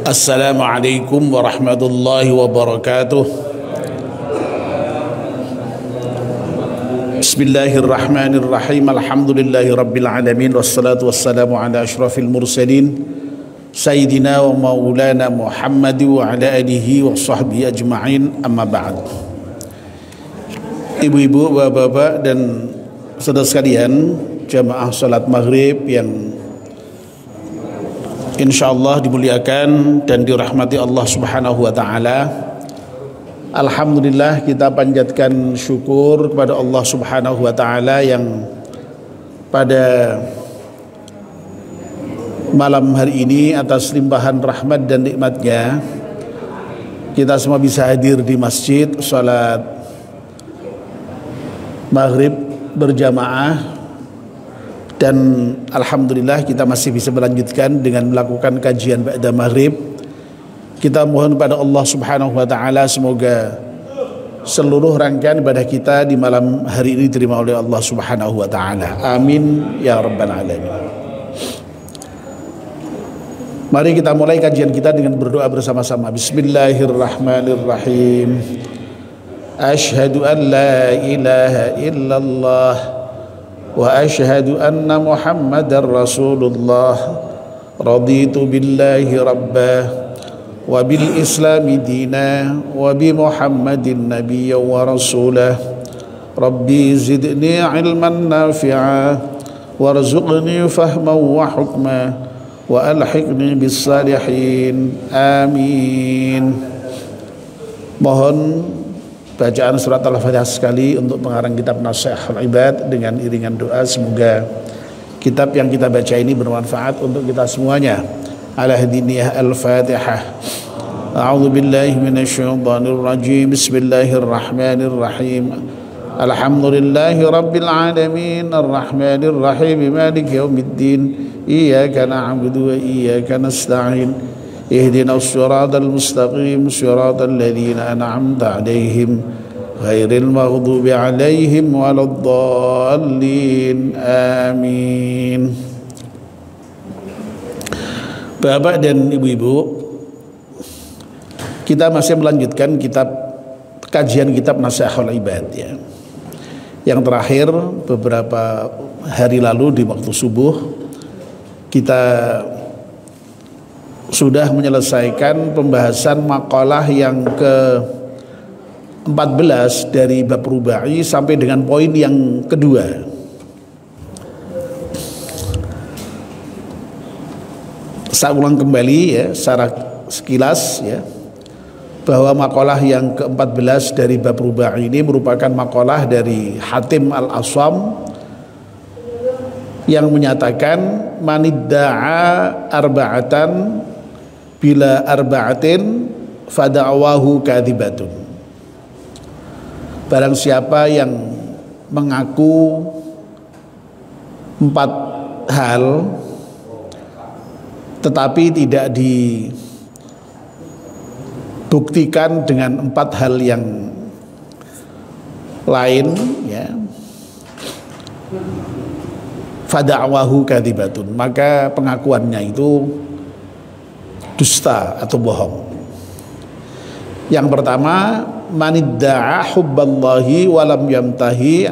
Assalamualaikum warahmatullahi wabarakatuh. Bismillahirrahmanirrahim. Alhamdulillahi rabbil alamin. Wassalatu wassalamu ala ashrafil mursalin Sayyidina wa maulana Muhammad wa ala alihi wa sahbihi ajma'in. Amma ba'd. Ibu-ibu, bapak-bapak dan saudara sekalian, jamaah salat maghrib yang insyaallah dimuliakan dan dirahmati Allah Subhanahu wa taala. Alhamdulillah, kita panjatkan syukur kepada Allah Subhanahu wa taala yang pada malam hari ini atas limpahan rahmat dan nikmatnya kita semua bisa hadir di masjid salat maghrib berjamaah. Dan alhamdulillah kita masih bisa melanjutkan dengan melakukan kajian ba'da maghrib. Kita mohon pada Allah Subhanahu wa taala semoga seluruh rangkaian ibadah kita di malam hari ini diterima oleh Allah Subhanahu wa taala. Amin ya rabbal alamin. Mari kita mulai kajian kita dengan berdoa bersama-sama. Bismillahirrahmanirrahim. Asyhadu an la ilaha illallah wa ashhadu anna Muhammadar Rasulullah. Raditu billahi rabbah wa bil islami dina wa bi Muhammadin nabiyya wa rasulah. Rabbi zidni ilman nafi'a warzuqni fahman wa hukma wa alhiqni bis salihin. Amin. Mohon bacaan surat Al-Fatihah sekali untuk pengarang kitab Nasihatul Ibad dengan iringan doa. Semoga kitab yang kita baca ini bermanfaat untuk kita semuanya. Ala hadiniyah Al-Fatihah. A'udzu billahi minasyaitonir rajim. Bismillahirrahmanirrahim. Alhamdulillahi rabbil alamin arrahmanir rahim maliki yaumiddin. Iyyaka na'budu wa iyyaka nasta'in. اهدنا الصراط المستقيم صراط الذين أنعمت عليهم غير المغضوب عليهم ولا الضالين. آمين. Bapak dan ibu-ibu, kita masih melanjutkan kajian kitab Nasihatul Ibad ya. Yang terakhir beberapa hari lalu di waktu subuh kita sudah menyelesaikan pembahasan makalah yang ke-14 dari bab rubai sampai dengan poin yang kedua. Saya ulang kembali ya secara sekilas ya, bahwa makalah yang ke-14 dari bab rubai ini merupakan makalah dari Hatim Al-Aswam yang menyatakan manidda'a arba'atan bila arba'atin fada'wahu kadhibatun. Barang siapa yang mengaku 4 hal tetapi tidak dibuktikan dengan 4 hal yang lain ya, fada'wahu kadhibatun, maka pengakuannya itu dusta atau bohong. Yang pertama, manidda'a hubballahi walam yamtahi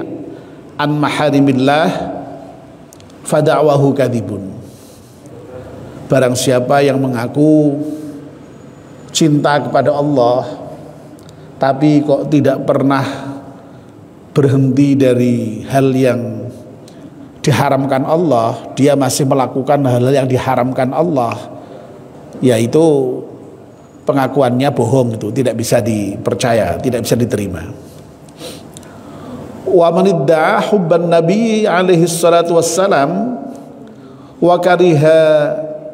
an maharimillah fada'wahu kadhibun. Barang siapa yang mengaku cinta kepada Allah tapi kok tidak pernah berhenti dari hal yang diharamkan Allah, dia masih melakukan hal yang diharamkan Allah, yaitu pengakuannya bohong, itu tidak bisa dipercaya, tidak bisa diterima. Wa manidda'a hubban nabi alaihi salatu wassalam wa kariha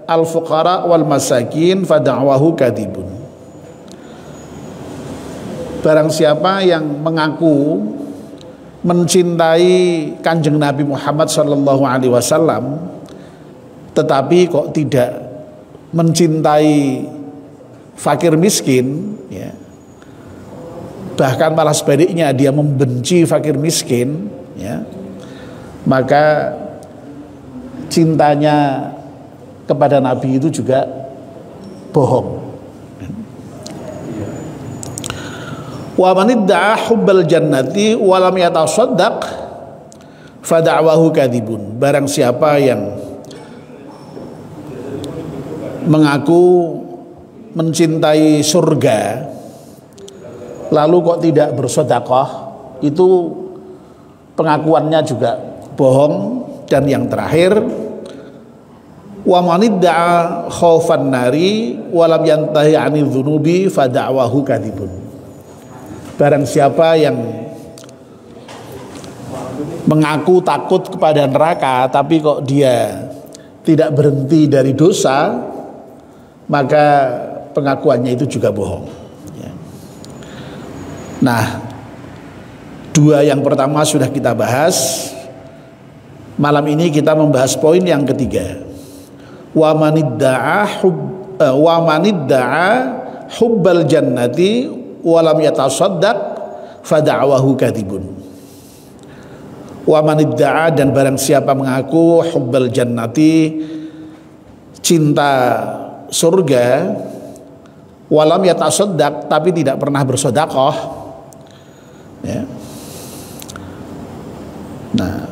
al-fuqara wal masakin fada'wahu kadhibun. Barang siapa yang mengaku mencintai Kanjeng Nabi Muhammad sallallahu alaihi wasallam tetapi kok tidak mencintai fakir miskin ya, bahkan malah sebaliknya dia membenci fakir miskin ya, maka cintanya kepada Nabi itu juga bohong. Wa man idda'a hubbal jannati wa lam yatasaddaq fa da'wahu kadzibun. Barang siapa yang mengaku mencintai surga lalu kok tidak bersedekah, itu pengakuannya juga bohong. Dan yang terakhir, wa man idda'a khaufan nari wa lam yantahi 'anil dzunubi fa da'wahu kadzibun. Barang siapa yang mengaku takut kepada neraka tapi kok dia tidak berhenti dari dosa, maka pengakuannya itu juga bohong. Nah, dua yang pertama sudah kita bahas. Malam ini kita membahas poin yang ketiga. Wa man idda'a hubbal jannati wa lam yatasaddaq fa da'wahu kadzibun. Wa man idda'a, dan barang siapa mengaku hubbal jannati, cinta surga, wa lam yatasaddaq, tapi tidak pernah bersedekah, ya. Nah,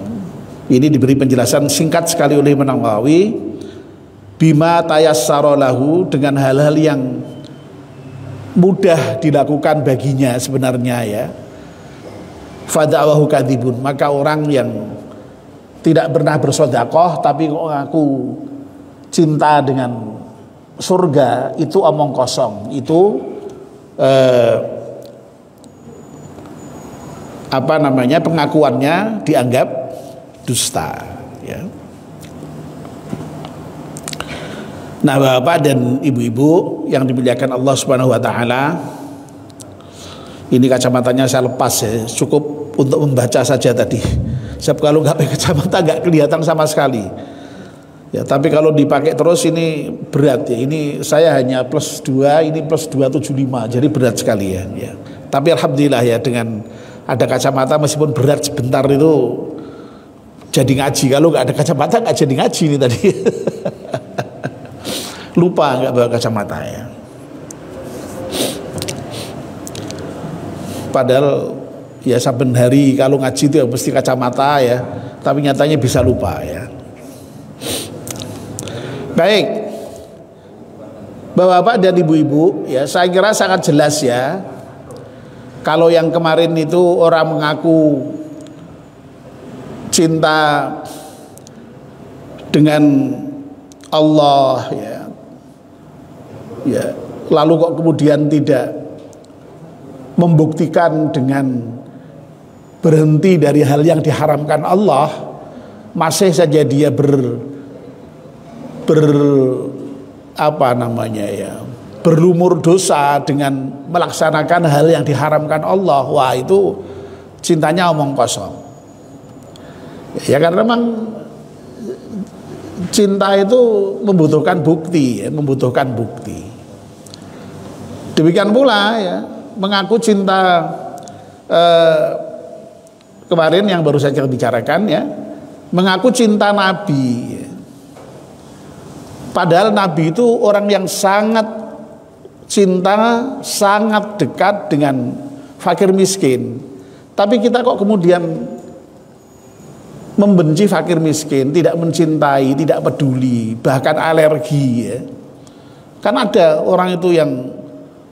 ini diberi penjelasan singkat sekali oleh Imam Nawawi, bima tayassara lahu, dengan hal-hal yang mudah dilakukan baginya sebenarnya, ya. Fada'wahu kadzibun, maka orang yang tidak pernah bersedekah tapi kok ngaku cinta dengan surga, itu omong kosong. Itu pengakuannya dianggap dusta, ya. Nah, Bapak dan Ibu-ibu yang dimuliakan Allah Subhanahu wa taala, ini kacamatanya saya lepas, ya, cukup untuk membaca saja tadi. Sebab kalau nggak pakai kacamata nggak kelihatan sama sekali. Ya, tapi kalau dipakai terus ini berat, ya. Ini saya hanya +2, ini +275, jadi berat sekali, ya. Ya. Tapi alhamdulillah, ya, dengan ada kacamata meskipun berat sebentar itu jadi ngaji. Kalau nggak ada kacamata nggak jadi ngaji ini tadi. Lupa nggak bawa kacamata, ya. Padahal ya saben hari kalau ngaji itu ya mesti kacamata, ya. Tapi nyatanya bisa lupa, ya. Baik, Bapak-bapak dan Ibu-ibu, ya, saya kira sangat jelas, ya. Kalau yang kemarin itu orang mengaku cinta dengan Allah, ya, ya, lalu kok kemudian tidak membuktikan dengan berhenti dari hal yang diharamkan Allah, masih saja dia berlumur dosa dengan melaksanakan hal yang diharamkan Allah. Wah, itu cintanya omong kosong, ya, karena memang cinta itu membutuhkan bukti, ya, membutuhkan bukti. Demikian pula, ya, mengaku cinta kemarin yang baru saja bicarakan, ya, mengaku cinta Nabi, ya. Padahal Nabi itu orang yang sangat cinta, sangat dekat dengan fakir miskin. Tapi kita kok kemudian membenci fakir miskin, tidak mencintai, tidak peduli, bahkan alergi, ya. Kan ada orang itu yang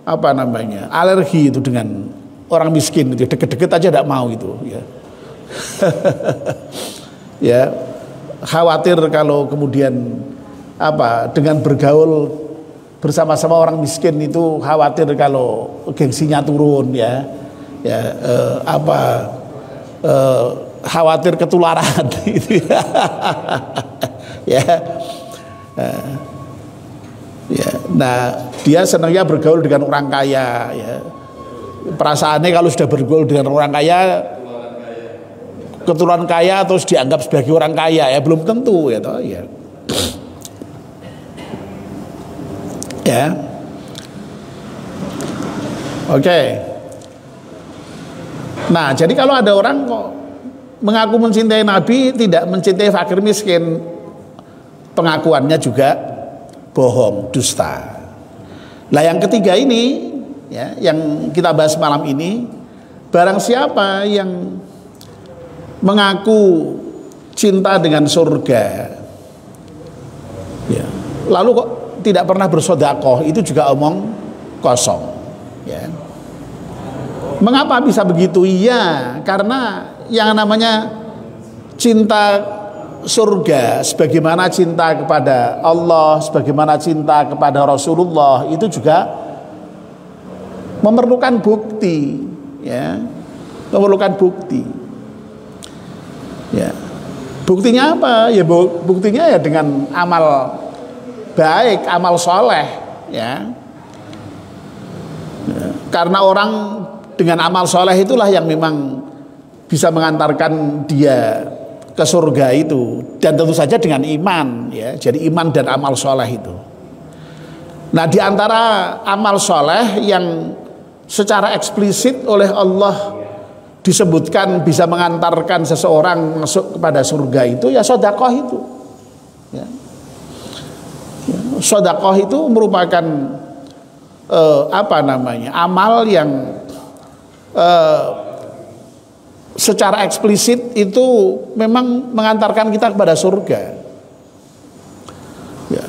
alergi itu dengan orang miskin, itu deket-deket aja tidak mau itu, ya. Ya, khawatir kalau kemudian dengan bergaul bersama-sama orang miskin itu khawatir kalau gengsinya turun, ya. Ya, khawatir ketularan gitu, ya. Ya. Ya, nah, dia senangnya bergaul dengan orang kaya, ya. Perasaannya kalau sudah bergaul dengan orang kaya, keturunan kaya terus dianggap sebagai orang kaya, ya, belum tentu, ya, toh, ya. Ya. Oke. Nah, jadi kalau ada orang kok mengaku mencintai Nabi, tidak mencintai fakir miskin, pengakuannya juga bohong, dusta. Lah yang ketiga ini ya, yang kita bahas malam ini, barang siapa yang mengaku cinta dengan surga ya, lalu kok tidak pernah bersedekah, itu juga omong kosong ya. Mengapa bisa begitu? Iya, karena yang namanya cinta surga, sebagaimana cinta kepada Allah, sebagaimana cinta kepada Rasulullah, itu juga memerlukan bukti ya, memerlukan bukti ya. Buktinya apa? Ya buktinya ya dengan amal baik, amal soleh ya. Karena orang dengan amal soleh itulah yang memang bisa mengantarkan dia ke surga itu, dan tentu saja dengan iman ya. Jadi iman dan amal soleh itu. Nah, di antara amal soleh yang secara eksplisit oleh Allah disebutkan bisa mengantarkan seseorang masuk kepada surga itu ya sedekah itu ya. Sedekah itu merupakan amal yang secara eksplisit itu memang mengantarkan kita kepada surga ya.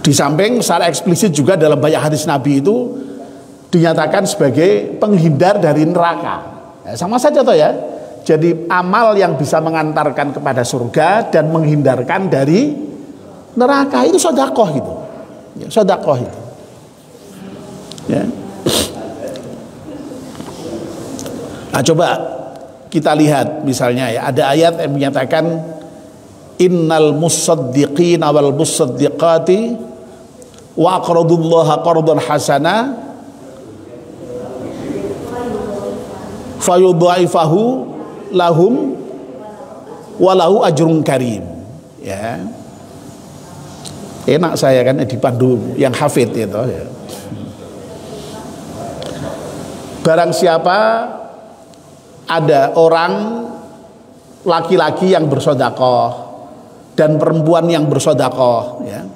Di samping secara eksplisit juga dalam banyak hadis Nabi itu dinyatakan sebagai penghindar dari neraka ya, sama saja toh ya. Jadi amal yang bisa mengantarkan kepada surga dan menghindarkan dari neraka itu sedekah itu ya, sedekah itu ya. Nah, coba kita lihat misalnya ya, ada ayat yang menyatakan innal musaddiqina wal musaddiqati wa aqradullaha qardan hasana fayudha'ifahu lahum walahu ajrun karim ya. Enak saya kan dipandu yang hafid itu ya. Barang siapa ada orang laki-laki yang bersedekah dan perempuan yang bersedekah ya.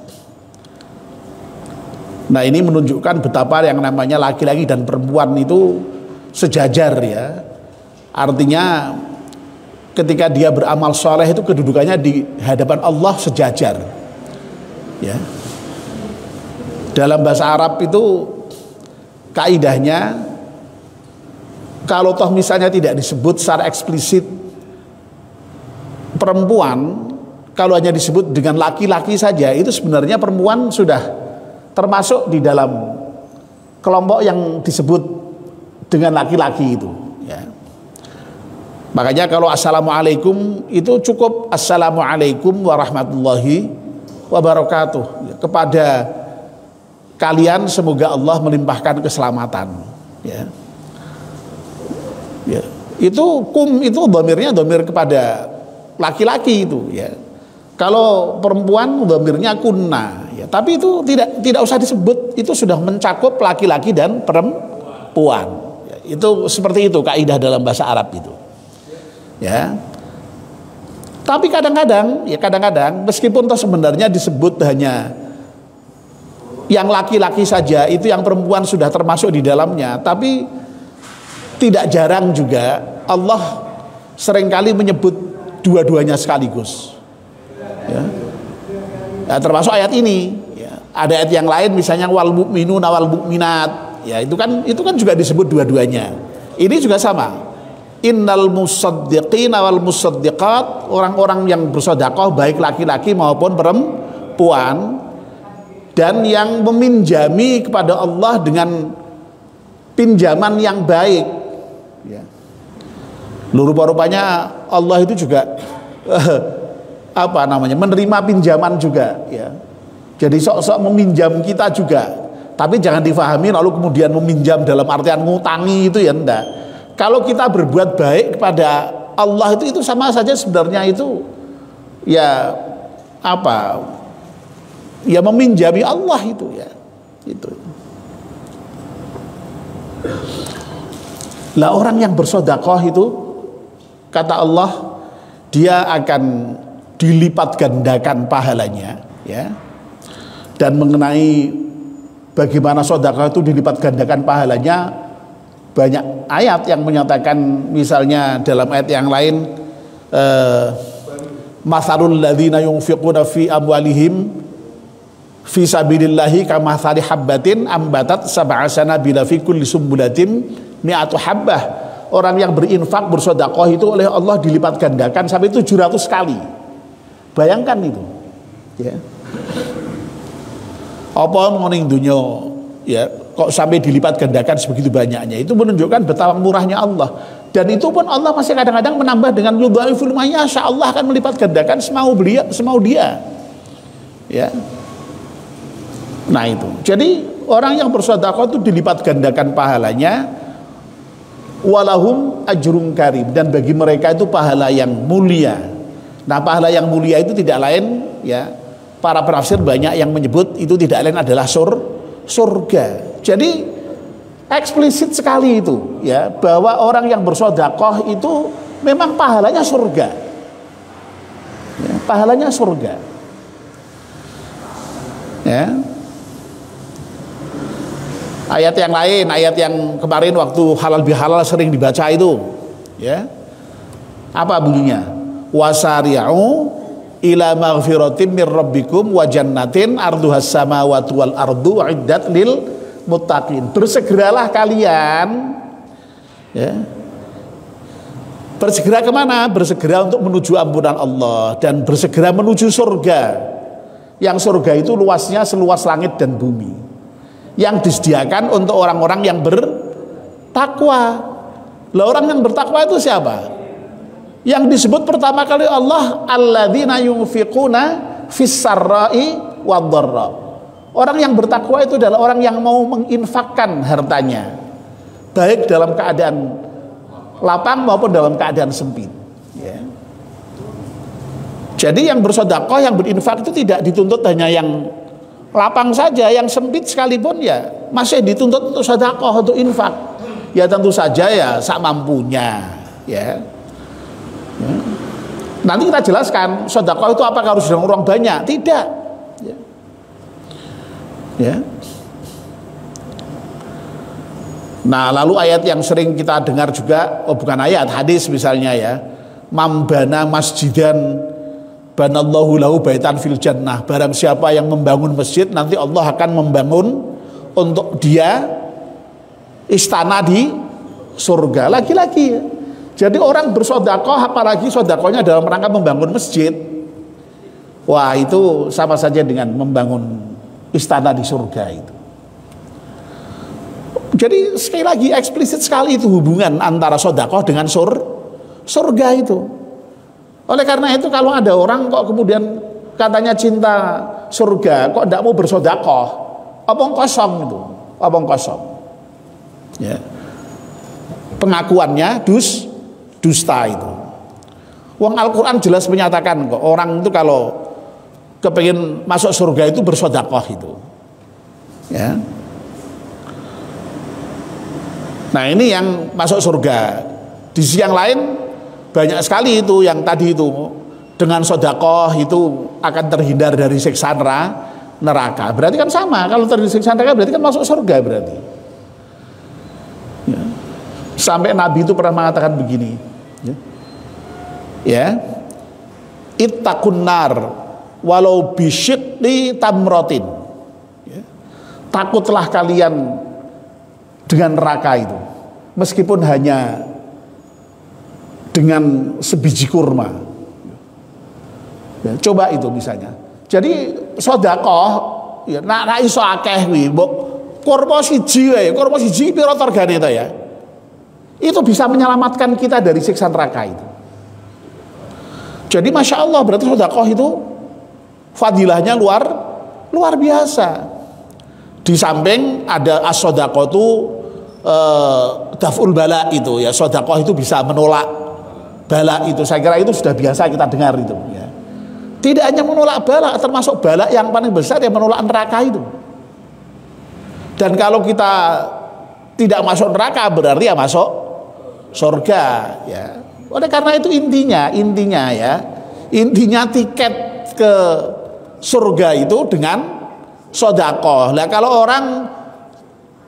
Nah, ini menunjukkan betapa yang namanya laki-laki dan perempuan itu sejajar ya. Artinya ketika dia beramal soleh itu kedudukannya di hadapan Allah sejajar ya. Dalam bahasa Arab itu kaidahnya, kalau toh misalnya tidak disebut secara eksplisit perempuan, kalau hanya disebut dengan laki-laki saja, itu sebenarnya perempuan sudah termasuk di dalam kelompok yang disebut dengan laki-laki itu ya. Makanya kalau assalamualaikum itu cukup assalamualaikum warahmatullahi wabarakatuh. Kepada kalian semoga Allah melimpahkan keselamatan ya. Ya, itu itu dhamirnya dhamir kepada laki-laki itu ya. Kalau perempuan dhamirnya kunna ya, tapi itu tidak usah disebut, itu sudah mencakup laki-laki dan perempuan ya, itu seperti itu kaidah dalam bahasa Arab itu ya. Tapi kadang-kadang meskipun toh sebenarnya disebut hanya yang laki-laki saja, itu yang perempuan sudah termasuk di dalamnya, tapi tidak jarang juga Allah seringkali menyebut dua-duanya sekaligus ya. Nah, termasuk ayat ini ya. Ada ayat yang lain misalnya wal mu'minuna wal mu'minat ya, itu kan juga disebut dua-duanya. Ini juga sama, innal musaddiqina wal musaddiqat, orang-orang yang bersedekah baik laki-laki maupun perempuan, dan yang meminjami kepada Allah dengan pinjaman yang baik ya. Rupa-rupanya Allah itu juga menerima pinjaman juga ya. Jadi sok-sok meminjam kita juga, tapi jangan difahami lalu kemudian meminjam dalam artian ngutangi itu ya, enggak. Kalau kita berbuat baik kepada Allah itu sama saja sebenarnya itu ya ya meminjami Allah itu ya. Itu. Lah orang yang bersedekah itu kata Allah dia akan dilipat gandakan pahalanya ya. Dan mengenai bagaimana sedekah itu dilipat gandakan pahalanya, banyak ayat yang menyatakan, misalnya dalam ayat yang lain, mathalul ladzina yunfiquna fi amwalihim fi sabilillahi kamathali habbatin ambatat sab'a sanabila fi kulli sumbulatin mi'atu habbah. Orang yang berinfak, bersedekah itu oleh Allah dilipat gandakan sampai 700 kali. Bayangkan itu, ya. Apa ngoning dunya, ya, kok sampai dilipat gandakan sebegitu banyaknya. Itu menunjukkan betapa murahnya Allah. Dan itu pun Allah masih kadang-kadang menambah dengan yudhaiful man yasha. Allah akan melipat gandakan semau dia. Ya. Nah itu. Jadi orang yang bersedekah itu dilipat gandakan pahalanya, walahum ajrun karim, dan bagi mereka itu pahala yang mulia. Nah, pahala yang mulia itu tidak lain, ya, para penafsir banyak yang menyebut itu tidak lain adalah surga. Jadi eksplisit sekali itu, ya, bahwa orang yang bersedekah itu memang pahalanya surga, ya, pahalanya surga, ya. Ayat yang lain, ayat yang kemarin waktu halal bihalal sering dibaca itu, ya, apa bunyinya? Wasari'u ila maghfiratin mir rabbikum wa jannatin arduhas samawati wal ardu iddat lil muttaqin. Bersegeralah kalian, ya. Bersegera kemana? Bersegera untuk menuju ampunan Allah dan bersegera menuju surga. Yang surga itu luasnya seluas langit dan bumi, yang disediakan untuk orang-orang yang bertakwa. Lah, orang yang bertakwa itu siapa? Yang disebut pertama kali Allah, alladzina yunfiquna fis sarra'i wadh-dharra. Orang yang bertakwa itu adalah orang yang mau menginfakkan hartanya, baik dalam keadaan lapang maupun dalam keadaan sempit, ya. Jadi yang bersedekah, yang berinfak itu tidak dituntut hanya yang lapang saja, yang sempit sekalipun ya masih dituntut untuk sedekah, untuk infak. Ya tentu saja ya sak mampunya, ya. Nanti kita jelaskan sedekah itu apakah harus dengan orang banyak? Tidak, ya. Ya. Nah, lalu ayat yang sering kita dengar juga, oh bukan ayat, hadis misalnya, ya, mambana masjidan banallahu lahu baitan fil jannah. Barang siapa yang membangun masjid, nanti Allah akan membangun untuk dia istana di surga. Lagi-lagi, ya. Jadi orang bersedekah, apalagi sedekahnya dalam rangka membangun masjid, wah itu sama saja dengan membangun istana di surga itu. Jadi sekali lagi eksplisit sekali itu hubungan antara sedekah dengan surga itu. Oleh karena itu kalau ada orang kok kemudian katanya cinta surga, kok tidak mau bersedekah, omong kosong itu, omong kosong, ya. Pengakuannya dusta itu. Wong Al-Quran jelas menyatakan kok orang itu kalau kepingin masuk surga itu bersedekah itu, ya. Nah ini yang masuk surga. Di sisi yang lain banyak sekali itu yang tadi itu dengan sedekah itu akan terhindar dari siksa neraka. Berarti kan sama, kalau terhindar siksa neraka berarti kan masuk surga berarti, ya. Sampai Nabi itu pernah mengatakan begini, ya, ittaqun nar walau bisyikli tamrotin, ya. Takutlah kalian dengan neraka itu meskipun hanya dengan sebiji kurma, ya, coba itu misalnya. Jadi sedekah, ya, nak iso akeh kuwi, mbok kurma siji wae, kurma siji pira regane to, ya. Itu bisa menyelamatkan kita dari siksa neraka itu. Jadi masya Allah, berarti sedekah itu fadilahnya luar biasa. Di samping ada as-sedekah itu daf'ul bala itu, ya, sedekah itu bisa menolak bala itu. Saya kira itu sudah biasa kita dengar itu, ya. Tidak hanya menolak bala, termasuk bala yang paling besar yang menolak neraka itu. Dan kalau kita tidak masuk neraka berarti ya masuk surga, ya. Oleh karena itu intinya ya, intinya tiket ke surga itu dengan sedekah. Lah kalau orang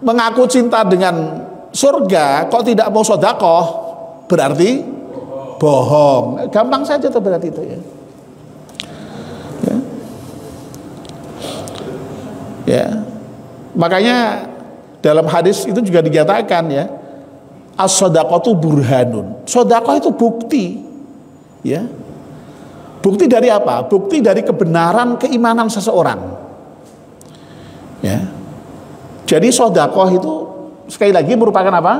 mengaku cinta dengan surga kok tidak mau sedekah, berarti bohong. Gampang saja tuh berarti itu ya. Ya. Makanya dalam hadis itu juga dinyatakan ya, as-shadaqatu burhanun. Sedekah itu bukti. Ya. Bukti dari apa? Bukti dari kebenaran keimanan seseorang. Ya. Jadi sedekah itu sekali lagi merupakan apa?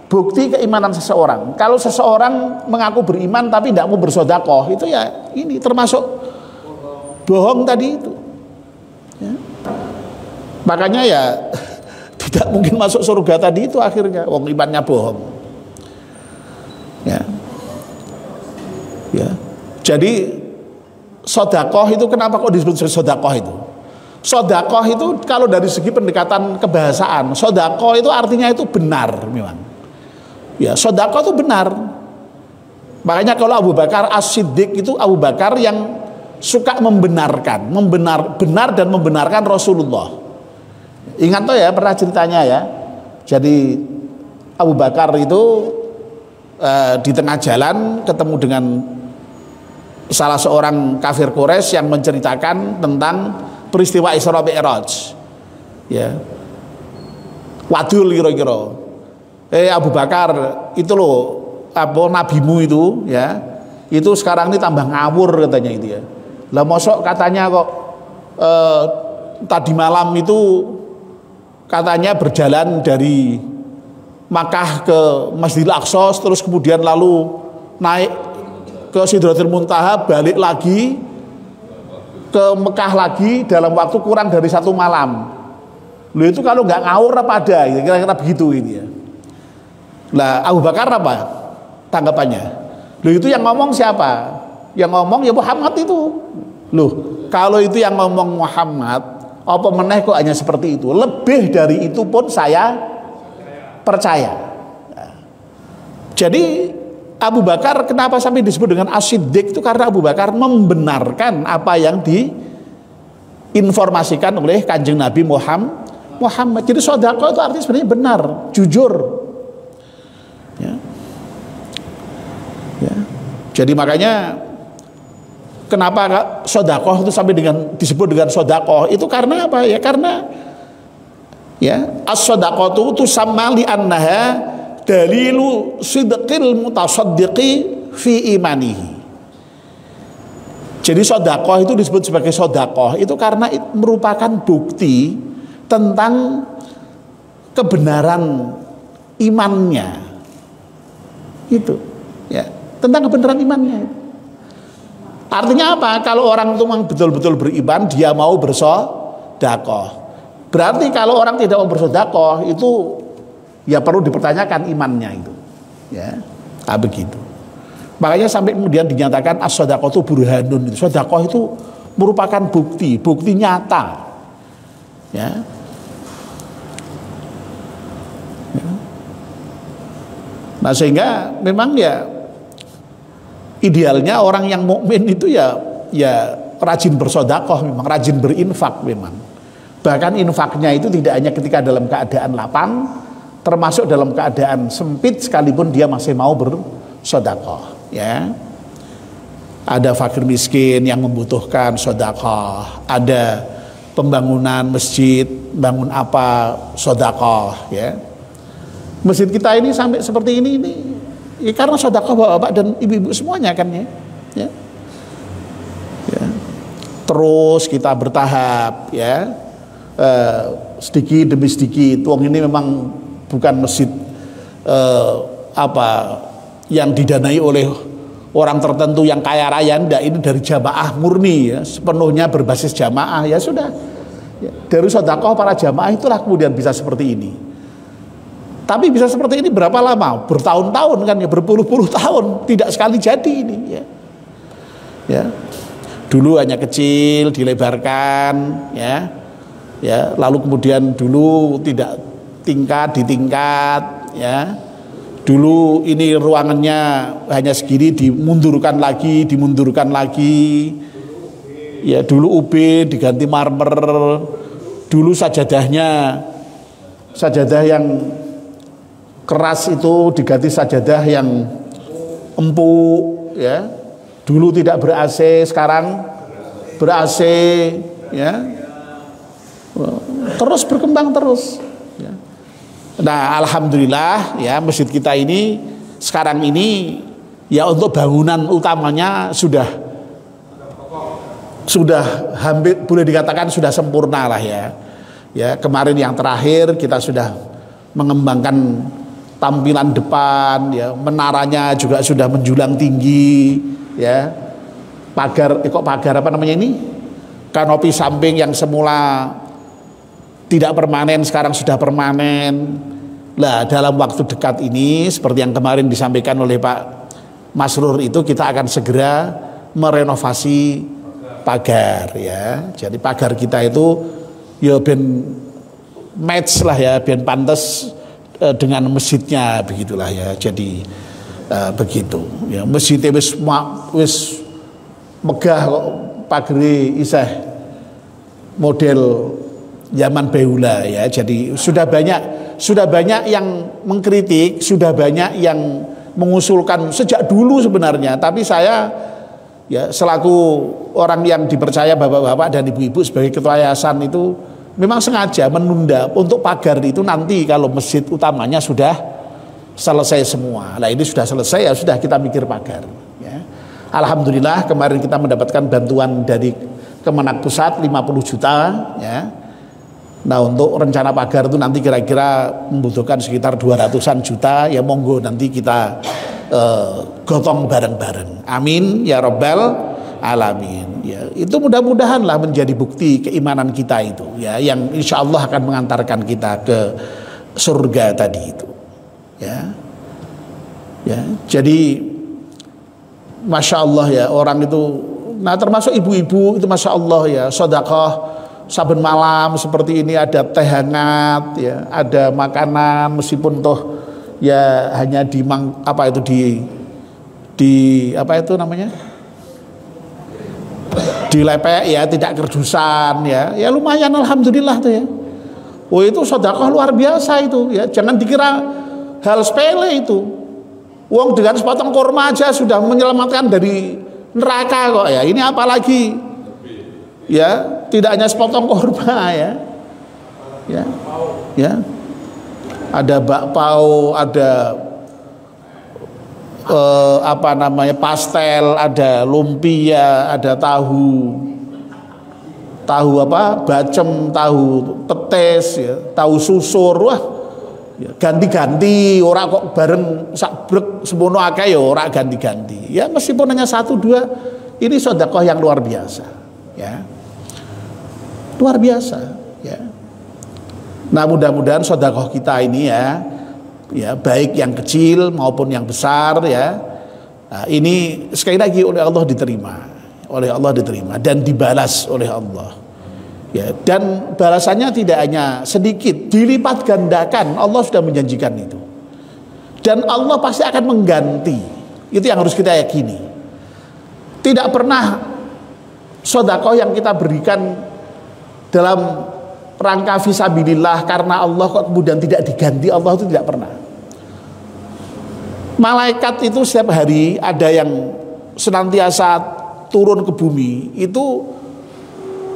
Bukti keimanan seseorang. Kalau seseorang mengaku beriman tapi tidak mau bersedekah, itu ya ini termasuk bohong tadi itu. Ya. Makanya ya tidak mungkin masuk surga tadi itu akhirnya, wong imannya bohong. Ya. Ya. Jadi sedekah itu kenapa kok disebut sedekah itu? Sedekah itu kalau dari segi pendekatan kebahasaan, sedekah itu artinya itu benar memang. Ya, sedekah itu benar. Makanya kalau Abu Bakar As-Siddiq itu Abu Bakar yang suka membenarkan, benar dan membenarkan Rasulullah. Ingat tuh ya, pernah ceritanya ya. Jadi Abu Bakar itu di tengah jalan ketemu dengan salah seorang kafir Quraisy yang menceritakan tentang peristiwa Isra Mi'raj. Ya. Wadul kira-kira. Abu Bakar, itu loh apa nabimu itu ya. Itu sekarang ini tambah ngawur katanya itu ya. Lah mosok katanya kok tadi malam itu katanya berjalan dari Makkah ke Masjidil Aqsa, terus kemudian lalu naik ke Sidratul Muntaha, balik lagi ke Mekah lagi dalam waktu kurang dari 1 malam. Lu itu kalau nggak ngawur apa ada, kira-kira begitu ini ya. Lah Abu Bakar apa tanggapannya? Lu itu yang ngomong siapa? Yang ngomong ya Muhammad itu. Loh, kalau itu yang ngomong Muhammad, apa meneh kok hanya seperti itu? Lebih dari itu pun saya percaya. Jadi Abu Bakar kenapa sampai disebut dengan As-Siddiq itu karena Abu Bakar membenarkan apa yang diinformasikan oleh Kanjeng Nabi Muhammad. Jadi sedekah itu artinya sebenarnya benar, jujur. Ya. Ya. Jadi makanya kenapa sedekah itu sampai disebut dengan sedekah itu karena apa ya? Karena ya as-shadaqatu tusamma li annaha dalilu sidqil mutasaddiqi fi imanihi. Jadi sedekah itu disebut sebagai sedekah itu karena merupakan bukti tentang kebenaran imannya. Itu ya, tentang kebenaran imannya. Artinya apa? Kalau orang itu memang betul-betul beriman, dia mau bersedekah. Berarti kalau orang tidak mau bersedekah itu ya perlu dipertanyakan imannya itu. Ya, begitu. Makanya sampai kemudian dinyatakan as-shadaqatu burhanun. Sedekah itu merupakan bukti nyata. Ya. Ya. Nah, sehingga memang ya idealnya orang yang mukmin itu ya rajin bersedekah, memang rajin berinfak memang. Bahkan infaknya itu tidak hanya ketika dalam keadaan lapang, termasuk dalam keadaan sempit sekalipun dia masih mau bersedekah, ya. Ada fakir miskin yang membutuhkan sedekah, ada pembangunan masjid, bangun apa sedekah, ya. Masjid kita ini sampai seperti ini ya karena sedekah bapak-bapak dan ibu-ibu semuanya kan ya. Ya. Ya. Terus kita bertahap ya. Sedikit demi sedikit. Wong ini memang bukan masjid yang didanai oleh orang tertentu yang kaya raya, enggak, ini dari jamaah murni ya, sepenuhnya berbasis jamaah ya sudah. Ya, dari sedekah para jamaah itulah kemudian bisa seperti ini. Tapi bisa seperti ini berapa lama? Bertahun-tahun kan ya, berpuluh-puluh tahun, tidak sekali jadi ini ya. Ya. Dulu hanya kecil, dilebarkan ya. Ya, lalu kemudian dulu tidak ditingkat ya. Dulu ini ruangannya hanya segini, dimundurkan lagi. Ya, dulu UB diganti marmer. dulu sajadah yang keras itu diganti sajadah yang empuk, ya. Dulu tidak ber-AC, sekarang ber-AC, ya. Terus berkembang terus, ya. Nah, alhamdulillah ya, masjid kita ini sekarang ini ya untuk bangunan utamanya sudah hampir boleh dikatakan sudah sempurna lah ya. Ya, kemarin yang terakhir kita sudah mengembangkan tampilan depan, ya, menaranya juga sudah menjulang tinggi, ya. Pagar apa namanya ini? Kanopi samping yang semula tidak permanen sekarang sudah permanen. Lah, dalam waktu dekat ini seperti yang kemarin disampaikan oleh Pak Masrur itu kita akan segera merenovasi pagar, ya. Jadi pagar kita itu ya ben match lah ya, ben pantas dengan masjidnya, begitulah ya. Jadi begitu ya, masjidnya wis megah kok, pagere isih model zaman behula ya. Jadi sudah banyak yang mengkritik, sudah banyak yang mengusulkan sejak dulu sebenarnya, tapi saya ya selaku orang yang dipercaya bapak-bapak dan ibu-ibu sebagai ketua yayasan itu memang sengaja menunda untuk pagar itu nanti kalau masjid utamanya sudah selesai semua. Nah, ini sudah selesai ya sudah kita mikir pagar, ya. Alhamdulillah kemarin kita mendapatkan bantuan dari Kemenak Pusat 50 juta, ya. Nah, untuk rencana pagar itu nanti kira-kira membutuhkan sekitar 200-an juta, ya monggo nanti kita gotong bareng-bareng. Amin ya rabbal alamin. Ya, itu mudah-mudahanlah menjadi bukti keimanan kita itu, ya, yang insya Allah akan mengantarkan kita ke surga tadi itu, ya. Ya, jadi masya Allah ya, orang itu, nah termasuk ibu-ibu itu masya Allah ya, sedekah saben malam seperti ini, ada teh hangat, ya, ada makanan meskipun toh ya hanya di apa itu namanya, dilepek ya, tidak kerdusan, ya, ya lumayan alhamdulillah tuh ya. Oh, itu sedekah luar biasa itu, ya, jangan dikira hal sepele itu. Uang dengan sepotong kurma aja sudah menyelamatkan dari neraka kok ya. Ini apalagi ya, tidak hanya sepotong kurma ya. Ya. Ya. Ada bakpao, ada apa namanya, pastel, ada lumpia, ada tahu apa, bacem, tahu petis, ya, tahu susur, wah, ya, ganti-ganti, ora kok bareng sabrek semono akeh ya, ora ganti-ganti. Ya meskipun hanya 1-2, ini sedekah yang luar biasa, ya, luar biasa, ya. Nah, mudah-mudahan sedekah kita ini ya, baik yang kecil maupun yang besar ya, nah, ini sekali lagi oleh Allah diterima dan dibalas oleh Allah, ya, dan balasannya tidak hanya sedikit, dilipat gandakan. Allah sudah menjanjikan itu, dan Allah pasti akan mengganti. Itu yang harus kita yakini. Tidak pernah sedekah yang kita berikan dalam rangka fisabilillah karena Allah kok kemudian tidak diganti Allah, itu tidak pernah. Malaikat itu setiap hari ada yang senantiasa turun ke bumi, itu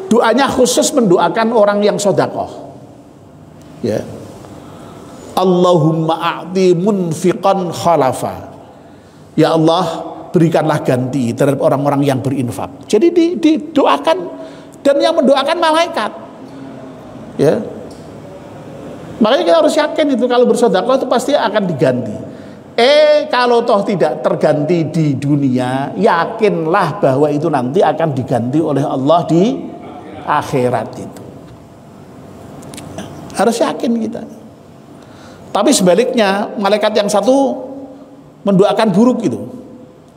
doanya khusus mendoakan orang yang sedekah, ya. Allahumma a'ti munfiqan khalafa, ya Allah berikanlah ganti terhadap orang-orang yang berinfak. Jadi didoakan, dan yang mendoakan malaikat, ya. Makanya kita harus yakin itu kalau bersedekah itu pasti akan diganti. Kalau toh tidak terganti di dunia, yakinlah bahwa itu nanti akan diganti oleh Allah di akhirat itu. Harus yakin kita. Tapi sebaliknya, malaikat yang satu mendoakan buruk itu.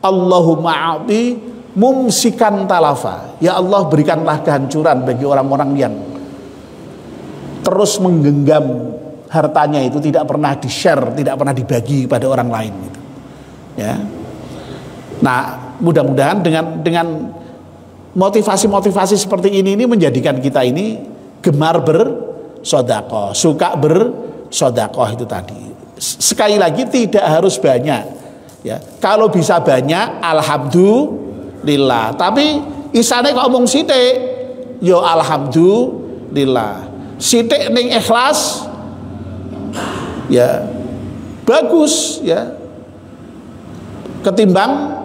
Allahumma a'ti mumsikan talafa. Ya Allah, berikanlah kehancuran bagi orang-orang yang terus menggenggam hartanya itu, tidak pernah di-share, tidak pernah dibagi pada orang lain gitu. Ya. Nah, mudah-mudahan dengan motivasi-motivasi seperti ini menjadikan kita ini gemar bersedekah, suka bersedekah itu tadi. Sekali lagi tidak harus banyak ya. Kalau bisa banyak alhamdulillah, tapi isane kok omong sithik yo alhamdulillah. Sithik ning ikhlas ya bagus ya, ketimbang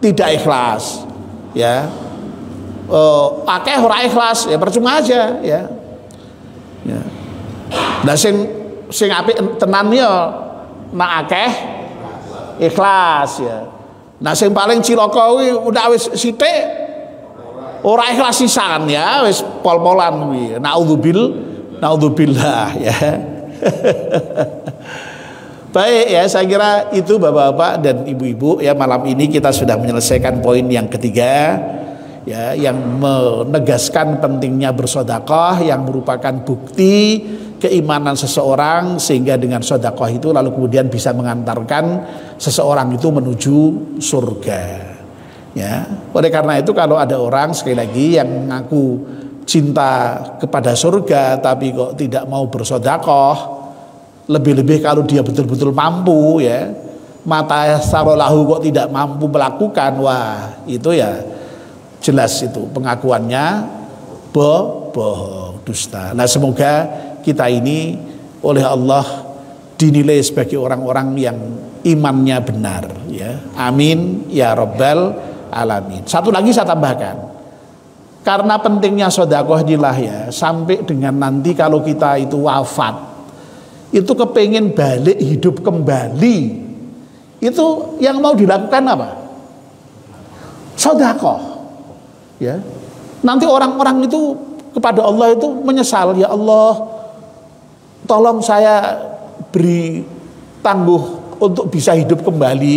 tidak ikhlas ya. Akeh ora ikhlas ya percuma aja ya. Ya. Nah sing apik tenan ya nak akeh ikhlas ya. Nah sing paling cilaka kuwi udah wis sithik ora ikhlas sisan ya, wis pol-polan kuwi. Naudzubillah ya. Baik ya, saya kira itu Bapak-bapak dan Ibu-ibu ya, malam ini kita sudah menyelesaikan poin yang ketiga ya, yang menegaskan pentingnya bersedekah yang merupakan bukti keimanan seseorang, sehingga dengan sedekah itu lalu kemudian bisa mengantarkan seseorang itu menuju surga ya. Oleh karena itu kalau ada orang sekali lagi yang mengaku cinta kepada surga tapi kok tidak mau bersedekah, lebih-lebih kalau dia betul-betul mampu ya, mata sarolahu kok tidak mampu melakukan, wah itu ya jelas itu pengakuannya bohong, dusta. Nah semoga kita ini oleh Allah dinilai sebagai orang-orang yang imannya benar ya. Amin ya rabbal alamin. Satu lagi saya tambahkan, karena pentingnya sedekah inilah ya, sampai dengan nanti kalau kita itu wafat, itu kepengen balik hidup kembali, itu yang mau dilakukan apa? Sedekah ya. Nanti orang-orang itu kepada Allah itu menyesal, ya Allah tolong saya beri tangguh untuk bisa hidup kembali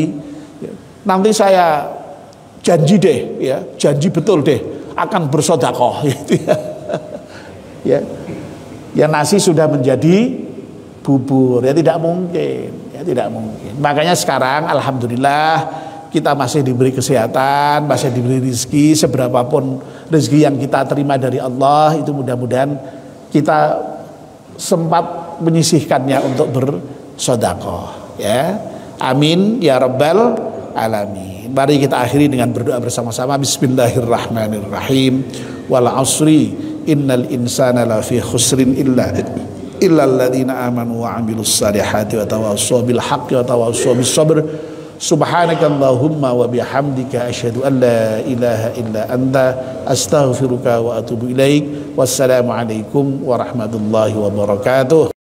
ya. Nanti saya janji deh ya, janji betul deh akan bersedekah gitu ya. Ya. Ya nasi sudah menjadi bubur ya, tidak mungkin ya, tidak mungkin. Makanya sekarang alhamdulillah kita masih diberi kesehatan, masih diberi rezeki, seberapapun rezeki yang kita terima dari Allah itu mudah-mudahan kita sempat menyisihkannya untuk bersedekah ya. Amin ya rabbal alamin. Mari kita akhiri dengan berdoa bersama-sama. Bismillahirrahmanirrahim. Wal asri innal insana lafi khusrin illa alladzina amanu wa amilus salihati wa tawassaw bil haqqi wa tawassaw bis sabr. Subhanakallahumma wa bihamdika asyhadu an la ilaha illa anta astaghfiruka wa atubu ilaik. Wassalamualaikum warahmatullahi wabarakatuh.